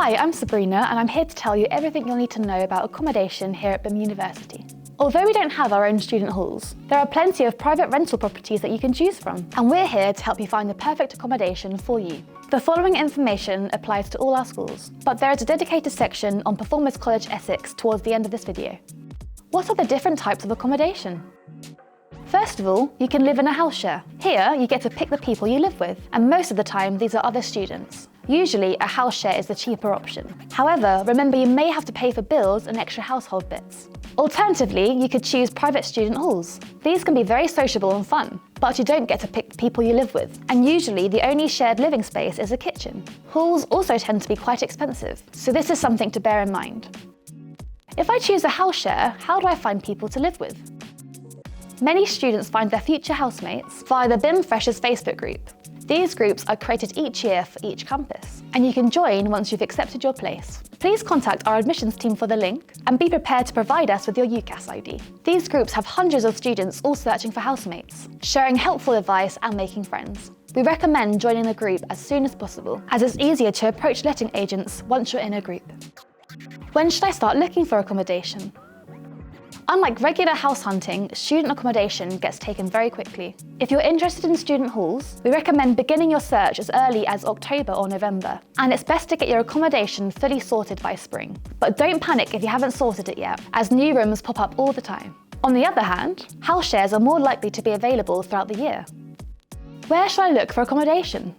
Hi, I'm Sabrina and I'm here to tell you everything you'll need to know about accommodation here at BIMM University. Although we don't have our own student halls, there are plenty of private rental properties that you can choose from, and we're here to help you find the perfect accommodation for you. The following information applies to all our schools, but there is a dedicated section on Performers College Essex towards the end of this video. What are the different types of accommodation? First of all, you can live in a house share. Here, you get to pick the people you live with, and most of the time these are other students. Usually, a house share is the cheaper option. However, remember you may have to pay for bills and extra household bits. Alternatively, you could choose private student halls. These can be very sociable and fun, but you don't get to pick the people you live with, and usually the only shared living space is a kitchen. Halls also tend to be quite expensive, so this is something to bear in mind. If I choose a house share, how do I find people to live with? Many students find their future housemates via the BIMM Freshers Facebook group. These groups are created each year for each campus, and you can join once you've accepted your place. Please contact our admissions team for the link and be prepared to provide us with your UCAS ID. These groups have hundreds of students all searching for housemates, sharing helpful advice and making friends. We recommend joining the group as soon as possible, as it's easier to approach letting agents once you're in a group. When should I start looking for accommodation? Unlike regular house hunting, student accommodation gets taken very quickly. If you're interested in student halls, we recommend beginning your search as early as October or November, and it's best to get your accommodation fully sorted by spring. But don't panic if you haven't sorted it yet, as new rooms pop up all the time. On the other hand, house shares are more likely to be available throughout the year. Where should I look for accommodation?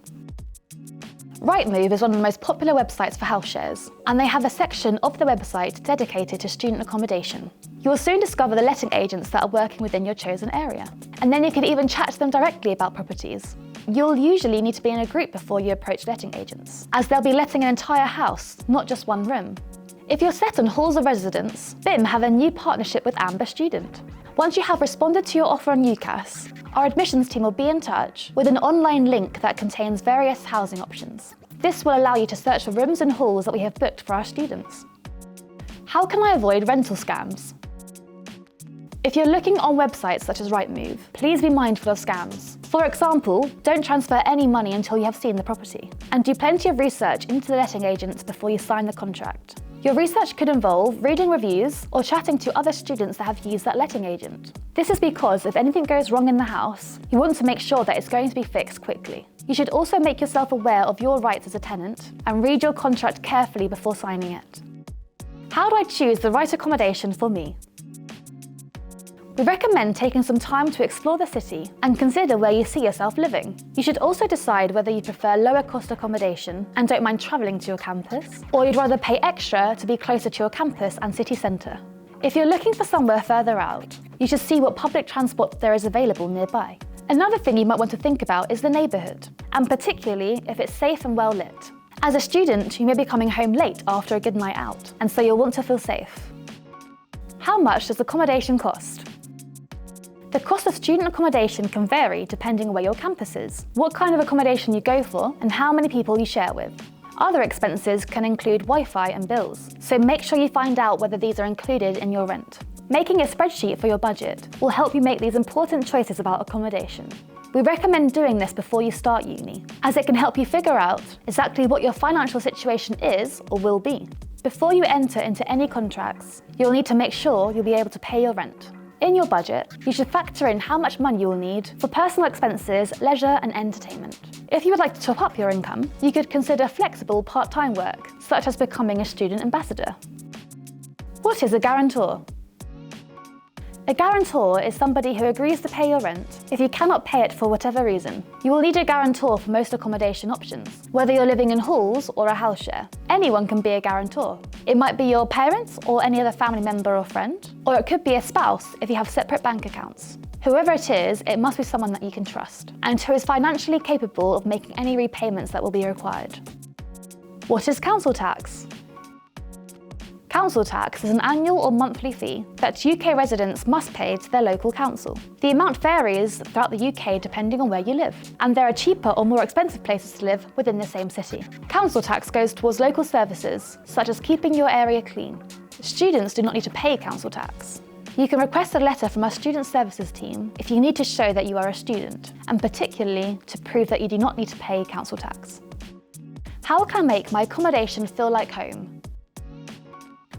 Rightmove is one of the most popular websites for house shares, and they have a section of the website dedicated to student accommodation. You will soon discover the letting agents that are working within your chosen area, and then you can even chat to them directly about properties. You'll usually need to be in a group before you approach letting agents, as they'll be letting an entire house, not just one room. If you're set on halls of residence, BIMM have a new partnership with Amber Student. Once you have responded to your offer on UCAS, our admissions team will be in touch with an online link that contains various housing options. This will allow you to search for rooms and halls that we have booked for our students. How can I avoid rental scams? If you're looking on websites such as Rightmove, please be mindful of scams. For example, don't transfer any money until you have seen the property, and do plenty of research into the letting agents before you sign the contract. Your research could involve reading reviews or chatting to other students that have used that letting agent. This is because if anything goes wrong in the house, you want to make sure that it's going to be fixed quickly. You should also make yourself aware of your rights as a tenant and read your contract carefully before signing it. How do I choose the right accommodation for me? We recommend taking some time to explore the city and consider where you see yourself living. You should also decide whether you prefer lower cost accommodation and don't mind travelling to your campus, or you'd rather pay extra to be closer to your campus and city centre. If you're looking for somewhere further out, you should see what public transport there is available nearby. Another thing you might want to think about is the neighbourhood, and particularly if it's safe and well lit. As a student, you may be coming home late after a good night out, and so you'll want to feel safe. How much does accommodation cost? The cost of student accommodation can vary depending on where your campus is, what kind of accommodation you go for, and how many people you share with. Other expenses can include Wi-Fi and bills, so make sure you find out whether these are included in your rent. Making a spreadsheet for your budget will help you make these important choices about accommodation. We recommend doing this before you start uni, as it can help you figure out exactly what your financial situation is or will be. Before you enter into any contracts, you'll need to make sure you'll be able to pay your rent. In your budget, you should factor in how much money you will need for personal expenses, leisure and entertainment. If you would like to top up your income, you could consider flexible part-time work, such as becoming a student ambassador. What is a guarantor? A guarantor is somebody who agrees to pay your rent if you cannot pay it for whatever reason. You will need a guarantor for most accommodation options, whether you're living in halls or a house share. Anyone can be a guarantor. It might be your parents or any other family member or friend, or it could be a spouse if you have separate bank accounts. Whoever it is, it must be someone that you can trust, and who is financially capable of making any repayments that will be required. What is council tax? Council tax is an annual or monthly fee that UK residents must pay to their local council. The amount varies throughout the UK depending on where you live, and there are cheaper or more expensive places to live within the same city. Council tax goes towards local services, such as keeping your area clean. Students do not need to pay council tax. You can request a letter from our Student Services team if you need to show that you are a student, and particularly to prove that you do not need to pay council tax. How can I make my accommodation feel like home?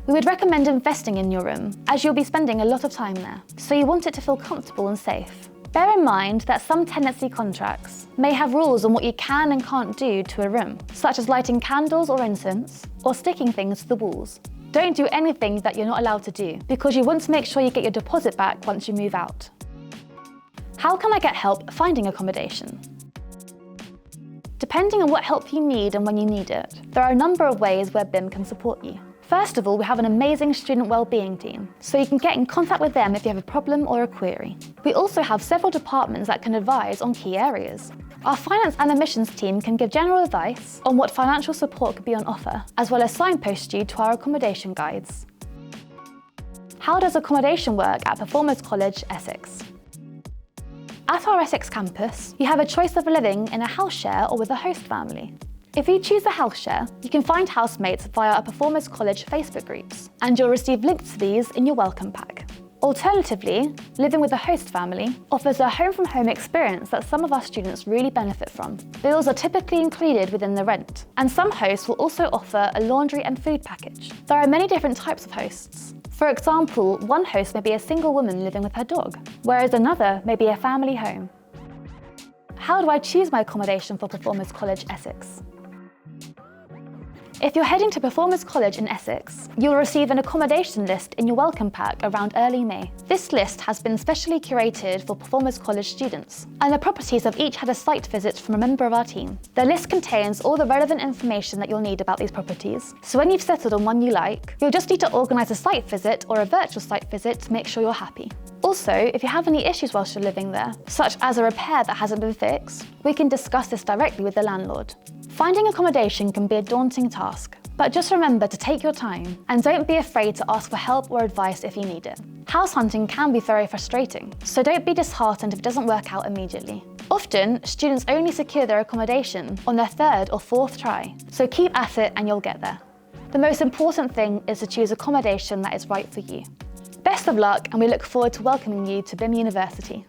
We would recommend investing in your room, as you'll be spending a lot of time there, so you want it to feel comfortable and safe. Bear in mind that some tenancy contracts may have rules on what you can and can't do to a room, such as lighting candles or incense, or sticking things to the walls. Don't do anything that you're not allowed to do, because you want to make sure you get your deposit back once you move out. How can I get help finding accommodation? Depending on what help you need and when you need it, there are a number of ways where BIMM can support you. First of all, we have an amazing student wellbeing team, so you can get in contact with them if you have a problem or a query. We also have several departments that can advise on key areas. Our finance and admissions team can give general advice on what financial support could be on offer, as well as signpost you to our accommodation guides. How does accommodation work at Performers College Essex? At our Essex campus, you have a choice of living in a house share or with a host family. If you choose a house share, you can find housemates via our Performers College Facebook groups, and you'll receive links to these in your welcome pack. Alternatively, living with a host family offers a home-from-home experience that some of our students really benefit from. Bills are typically included within the rent, and some hosts will also offer a laundry and food package. There are many different types of hosts. For example, one host may be a single woman living with her dog, whereas another may be a family home. How do I choose my accommodation for Performers College Essex? If you're heading to Performers College in Essex, you'll receive an accommodation list in your welcome pack around early May. This list has been specially curated for Performers College students, and the properties have each had a site visit from a member of our team. The list contains all the relevant information that you'll need about these properties, so when you've settled on one you like, you'll just need to organise a site visit or a virtual site visit to make sure you're happy. Also, if you have any issues whilst you're living there, such as a repair that hasn't been fixed, we can discuss this directly with the landlord. Finding accommodation can be a daunting task, but just remember to take your time and don't be afraid to ask for help or advice if you need it. House hunting can be very frustrating, so don't be disheartened if it doesn't work out immediately. Often, students only secure their accommodation on their third or fourth try, so keep at it and you'll get there. The most important thing is to choose accommodation that is right for you. Best of luck, and we look forward to welcoming you to BIMM University.